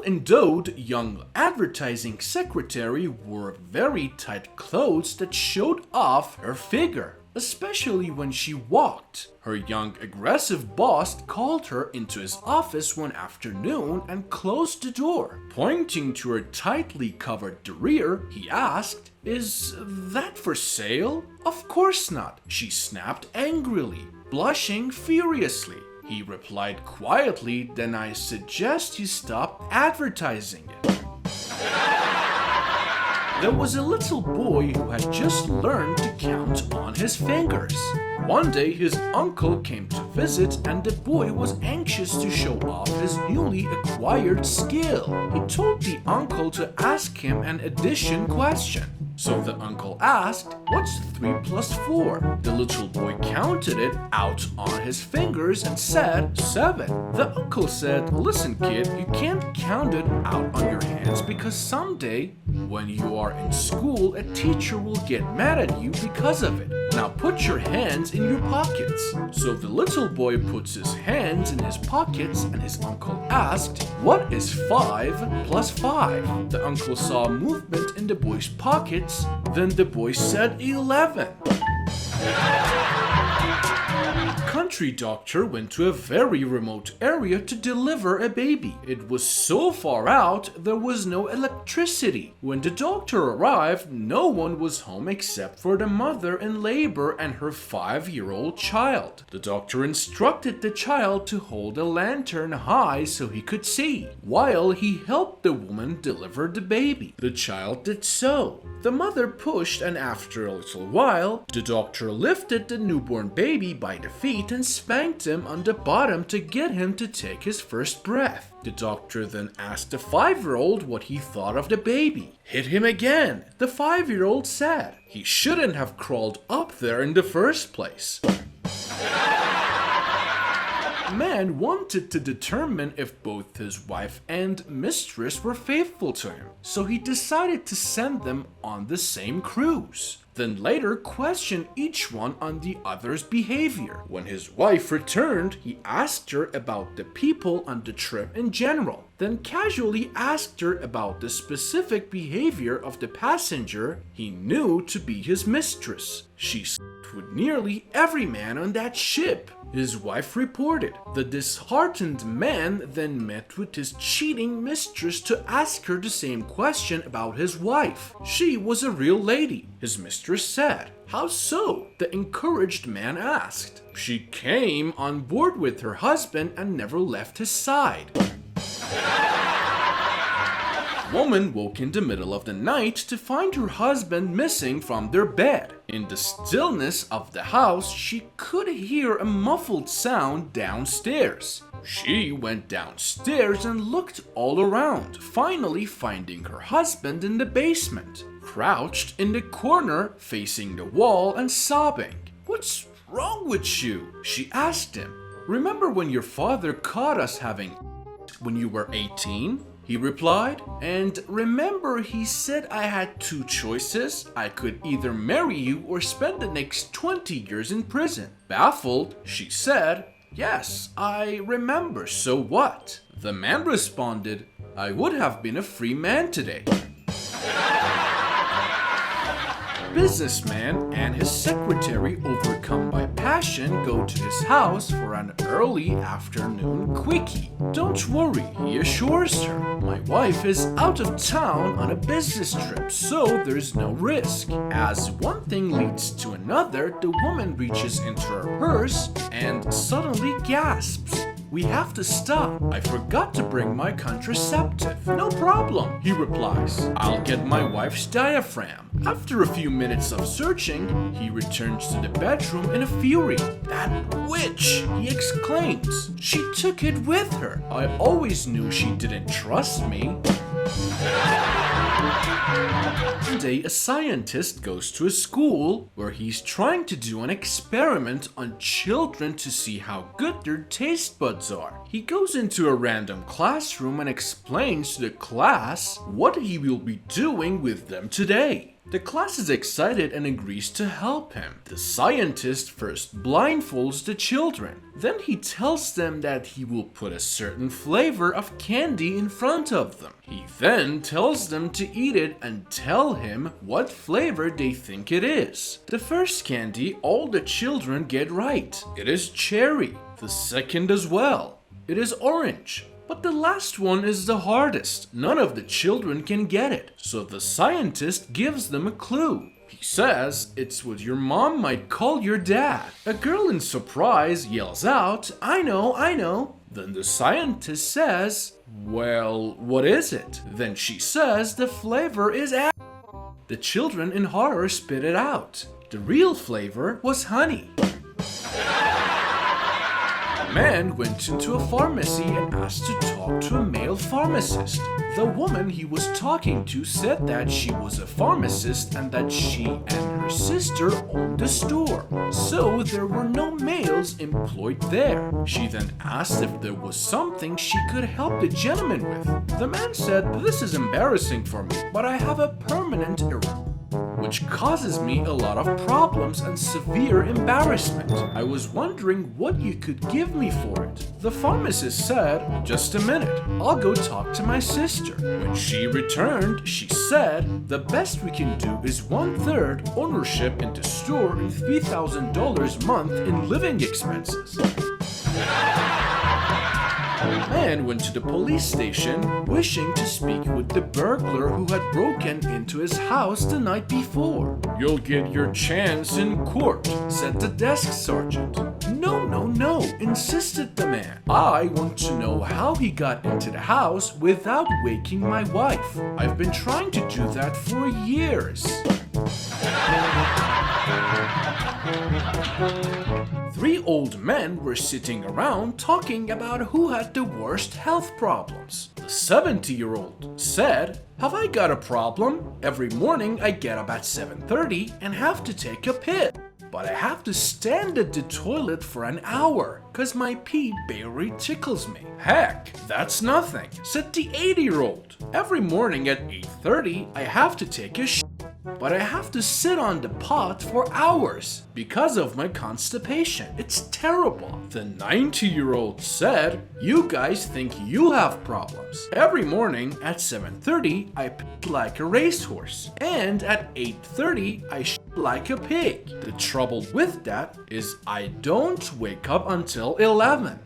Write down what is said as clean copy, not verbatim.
well-endowed young advertising secretary wore very tight clothes that showed off her figure, especially when she walked. Her young aggressive boss called her into his office one afternoon and closed the door. Pointing to her tightly covered rear, he asked, "Is that for sale?" "Of course not," she snapped angrily, blushing furiously. He replied quietly, "Then I suggest you stop advertising it." There was a little boy who had just learned to count on his fingers. One day his uncle came to visit and the boy was anxious to show off his newly acquired skill. He told the uncle to ask him an addition question. So the uncle asked, "What's 3 plus 4? The little boy counted it out on his fingers and said, "7. The uncle said, "Listen kid, you can't count it out on your hands because someday when you are in school, a teacher will get mad at you because of it. Now put your hands in your pockets." So the little boy puts his hands in his pockets and his uncle asked, "What is 5 plus 5? The uncle saw movement in the boy's pockets. Then the boy said 11. Country doctor went to a very remote area to deliver a baby. It was so far out there was no electricity. When the doctor arrived, no one was home except for the mother in labor and her 5-year-old child. The doctor instructed the child to hold a lantern high so he could see, while he helped the woman deliver the baby. The child did so. The mother pushed, and after a little while, the doctor lifted the newborn baby by the feet and spanked him on the bottom to get him to take his first breath. The doctor then asked the 5-year-old what he thought of the baby. "Hit him again," the 5-year-old said. "He shouldn't have crawled up there in the first place." Man wanted to determine if both his wife and mistress were faithful to him, so he decided to send them on the same cruise. Then later questioned each one on the other's behavior. When his wife returned, he asked her about the people on the trip in general, then casually asked her about the specific behavior of the passenger he knew to be his mistress. She slept with nearly every man on that ship, his wife reported. The disheartened man then met with his cheating mistress to ask her the same question about his wife. She was a real lady, his mistress said. "How so?" the encouraged man asked. "She came on board with her husband and never left his side." Woman woke in the middle of the night to find her husband missing from their bed. In the stillness of the house, she could hear a muffled sound downstairs. She went downstairs and looked all around, finally finding her husband in the basement, crouched in the corner facing the wall and sobbing. "What's wrong with you?" she asked him. "Remember when your father caught us having when you were 18? He replied, "And remember he said I had 2 choices? I could either marry you or spend the next 20 years in prison." Baffled, she said, "Yes, I remember, so what?" The man responded, "I would have been a free man today." Businessman and his secretary, overcome by passion, go to his house for an early afternoon quickie. "Don't worry," he assures her. "My wife is out of town on a business trip, so there's no risk." As one thing leads to another, the woman reaches into her purse and suddenly gasps. "We have to stop. I forgot to bring my contraceptive." "No problem," he replies. "I'll get my wife's diaphragm." After a few minutes of searching, he returns to the bedroom in a fury. "That witch!" he exclaims. "She took it with her. I always knew she didn't trust me." One day, a scientist goes to a school where he's trying to do an experiment on children to see how good their taste buds are. He goes into a random classroom and explains to the class what he will be doing with them today. The class is excited and agrees to help him. The scientist first blindfolds the children. Then he tells them that he will put a certain flavor of candy in front of them. He then tells them to eat it and tell him what flavor they think it is. The first candy all the children get right. It is cherry. The second as well. It is orange. But the last one is the hardest. None of the children can get it. So the scientist gives them a clue. He says it's what your mom might call your dad. A girl in surprise yells out, "I know, I know." Then the scientist says, "Well, what is it?" Then she says the flavor is The children in horror spit it out. The real flavor was honey. A man went into a pharmacy and asked to talk to a male pharmacist. The woman he was talking to said that she was a pharmacist and that she and her sister owned the store. So there were no males employed there. She then asked if there was something she could help the gentleman with. The man said, "This is embarrassing for me, but I have a permanent which causes me a lot of problems and severe embarrassment. I was wondering what you could give me for it." The pharmacist said, "Just a minute, I'll go talk to my sister." When she returned, she said, "The best we can do is 1/3 ownership in the store and $3,000 a month in living expenses." A man went to the police station wishing to speak with the burglar who had broken into his house the night before. "You'll get your chance in court," said the desk sergeant. "No, no, no," insisted the man. "I want to know how he got into the house without waking my wife. I've been trying to do that for years." Three old men were sitting around talking about who had the worst health problems. The 70-year-old said, "Have I got a problem? Every morning I get up at 7:30 and have to take a piss. But I have to stand at the toilet for an hour, cause my pee barely tickles me." "Heck, that's nothing," said the 80-year-old. "Every morning at 8:30 I have to take a but I have to sit on the pot for hours because of my constipation. It's terrible." The 90-year-old said, "You guys think you have problems. Every morning at 7:30 I pee like a racehorse, and at 8:30 I shit like a pig. The trouble with that is I don't wake up until 11.